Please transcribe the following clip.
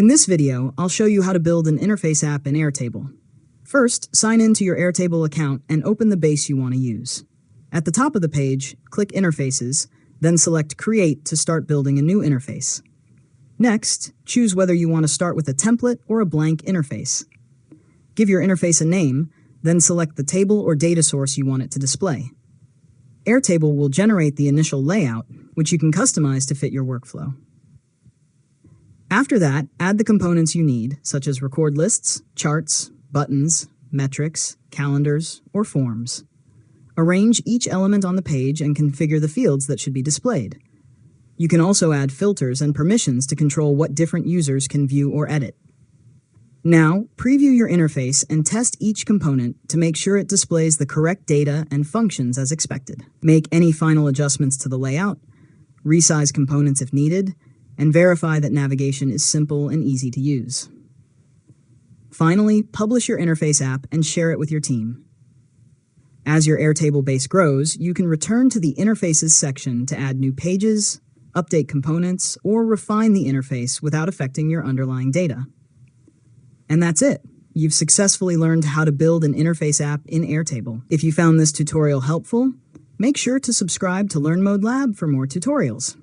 In this video, I'll show you how to build an interface app in Airtable. First, sign in to your Airtable account and open the base you want to use. At the top of the page, click Interfaces, then select Create to start building a new interface. Next, choose whether you want to start with a template or a blank interface. Give your interface a name, then select the table or data source you want it to display. Airtable will generate the initial layout, which you can customize to fit your workflow. After that, add the components you need, such as record lists, charts, buttons, metrics, calendars, or forms. Arrange each element on the page and configure the fields that should be displayed. You can also add filters and permissions to control what different users can view or edit. Now, preview your interface and test each component to make sure it displays the correct data and functions as expected. Make any final adjustments to the layout, resize components if needed, and verify that navigation is simple and easy to use. Finally, publish your interface app and share it with your team. As your Airtable base grows, you can return to the Interfaces section to add new pages, update components, or refine the interface without affecting your underlying data. And that's it. You've successfully learned how to build an interface app in Airtable. If you found this tutorial helpful, make sure to subscribe to Learn Mode Lab for more tutorials.